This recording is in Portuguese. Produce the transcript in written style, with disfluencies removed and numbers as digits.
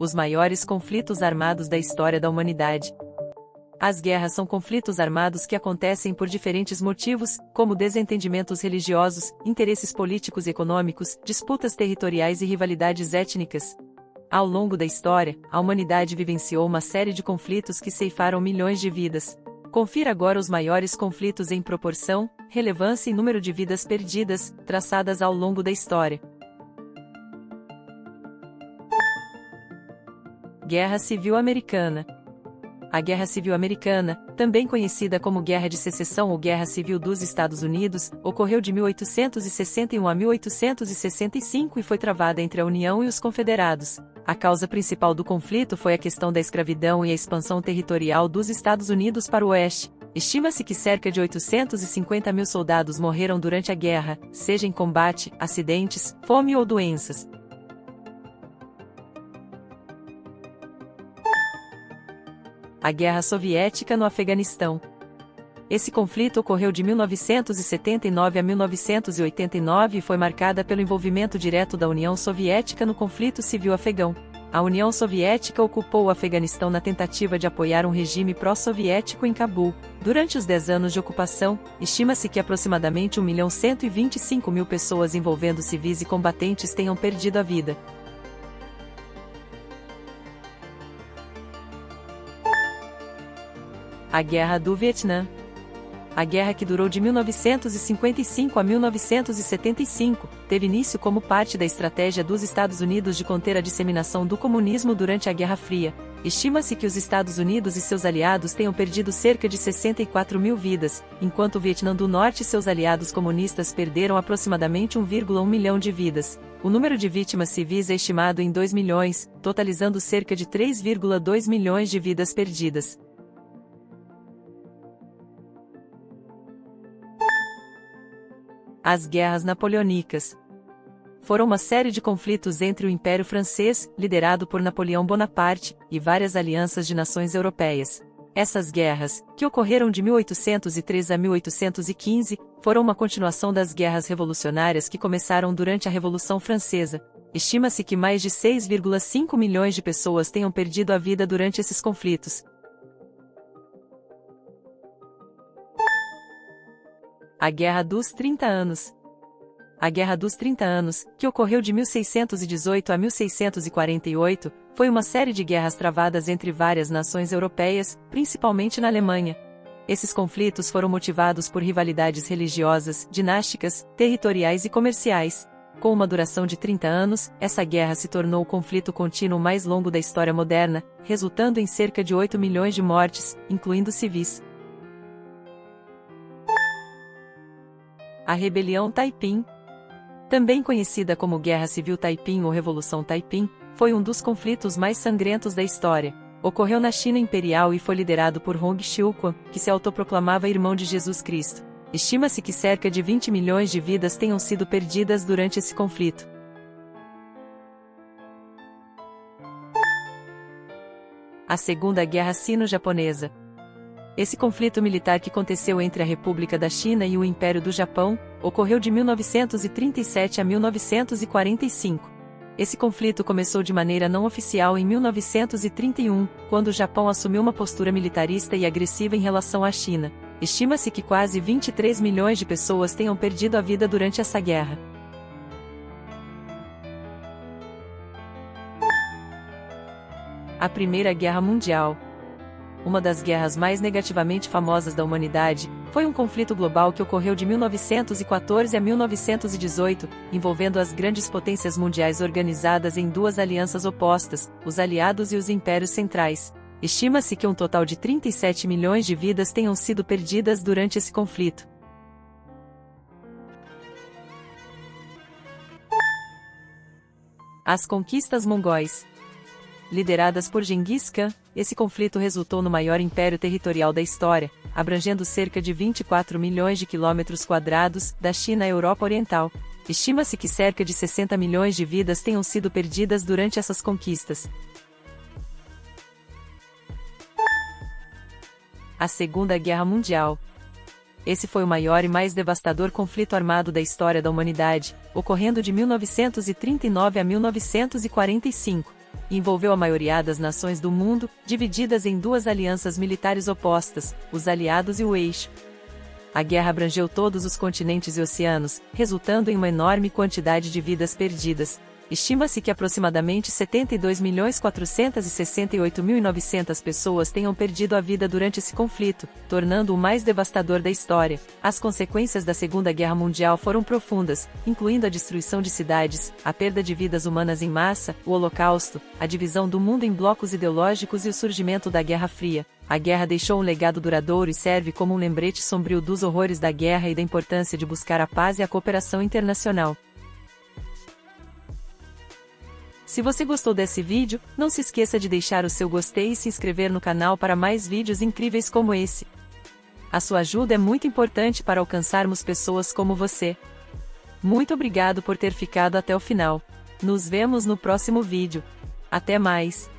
Os maiores conflitos armados da história da humanidade. As guerras são conflitos armados que acontecem por diferentes motivos, como desentendimentos religiosos, interesses políticos e econômicos, disputas territoriais e rivalidades étnicas. Ao longo da história, a humanidade vivenciou uma série de conflitos que ceifaram milhões de vidas. Confira agora os maiores conflitos em proporção, relevância e número de vidas perdidas, traçadas ao longo da história. Guerra Civil Americana. A Guerra Civil Americana, também conhecida como Guerra de Secessão ou Guerra Civil dos Estados Unidos, ocorreu de 1861 a 1865 e foi travada entre a União e os Confederados. A causa principal do conflito foi a questão da escravidão e a expansão territorial dos Estados Unidos para o oeste. Estima-se que cerca de 850 mil soldados morreram durante a guerra, seja em combate, acidentes, fome ou doenças. A Guerra Soviética no Afeganistão. Esse conflito ocorreu de 1979 a 1989 e foi marcada pelo envolvimento direto da União Soviética no conflito civil afegão. A União Soviética ocupou o Afeganistão na tentativa de apoiar um regime pró-soviético em Cabul. Durante os 10 anos de ocupação, estima-se que aproximadamente 1.125.000 pessoas envolvendo civis e combatentes tenham perdido a vida. A Guerra do Vietnã. A guerra, que durou de 1955 a 1975, teve início como parte da estratégia dos Estados Unidos de conter a disseminação do comunismo durante a Guerra Fria. Estima-se que os Estados Unidos e seus aliados tenham perdido cerca de 64 mil vidas, enquanto o Vietnã do Norte e seus aliados comunistas perderam aproximadamente 1,1 milhão de vidas. O número de vítimas civis é estimado em 2 milhões, totalizando cerca de 3,2 milhões de vidas perdidas. As Guerras Napoleônicas. Foram uma série de conflitos entre o Império Francês, liderado por Napoleão Bonaparte, e várias alianças de nações europeias. Essas guerras, que ocorreram de 1803 a 1815, foram uma continuação das guerras revolucionárias que começaram durante a Revolução Francesa. Estima-se que mais de 6,5 milhões de pessoas tenham perdido a vida durante esses conflitos. A Guerra dos 30 Anos. A Guerra dos 30 Anos, que ocorreu de 1618 a 1648, foi uma série de guerras travadas entre várias nações europeias, principalmente na Alemanha. Esses conflitos foram motivados por rivalidades religiosas, dinásticas, territoriais e comerciais. Com uma duração de 30 anos, essa guerra se tornou o conflito contínuo mais longo da história moderna, resultando em cerca de 8 milhões de mortes, incluindo civis. A Rebelião Taiping. Também conhecida como Guerra Civil Taiping ou Revolução Taiping, foi um dos conflitos mais sangrentos da história. Ocorreu na China Imperial e foi liderado por Hong Xiuquan, que se autoproclamava irmão de Jesus Cristo. Estima-se que cerca de 20 milhões de vidas tenham sido perdidas durante esse conflito. A Segunda Guerra Sino-Japonesa. Esse conflito militar, que aconteceu entre a República da China e o Império do Japão, ocorreu de 1937 a 1945. Esse conflito começou de maneira não oficial em 1931, quando o Japão assumiu uma postura militarista e agressiva em relação à China. Estima-se que quase 23 milhões de pessoas tenham perdido a vida durante essa guerra. A Primeira Guerra Mundial. Uma das guerras mais negativamente famosas da humanidade, foi um conflito global que ocorreu de 1914 a 1918, envolvendo as grandes potências mundiais organizadas em duas alianças opostas, os aliados e os impérios centrais. Estima-se que um total de 37 milhões de vidas tenham sido perdidas durante esse conflito. As conquistas mongóis. Lideradas por Genghis Khan, esse conflito resultou no maior império territorial da história, abrangendo cerca de 24 milhões de quilômetros quadrados, da China à Europa Oriental. Estima-se que cerca de 60 milhões de vidas tenham sido perdidas durante essas conquistas. A Segunda Guerra Mundial. Esse foi o maior e mais devastador conflito armado da história da humanidade, ocorrendo de 1939 a 1945. e envolveu a maioria das nações do mundo, divididas em duas alianças militares opostas, os aliados e o eixo. A guerra abrangeu todos os continentes e oceanos, resultando em uma enorme quantidade de vidas perdidas. Estima-se que aproximadamente 72.468.900 pessoas tenham perdido a vida durante esse conflito, tornando-o o mais devastador da história. As consequências da Segunda Guerra Mundial foram profundas, incluindo a destruição de cidades, a perda de vidas humanas em massa, o Holocausto, a divisão do mundo em blocos ideológicos e o surgimento da Guerra Fria. A guerra deixou um legado duradouro e serve como um lembrete sombrio dos horrores da guerra e da importância de buscar a paz e a cooperação internacional. Se você gostou desse vídeo, não se esqueça de deixar o seu gostei e se inscrever no canal para mais vídeos incríveis como esse. A sua ajuda é muito importante para alcançarmos pessoas como você. Muito obrigado por ter ficado até o final. Nos vemos no próximo vídeo. Até mais!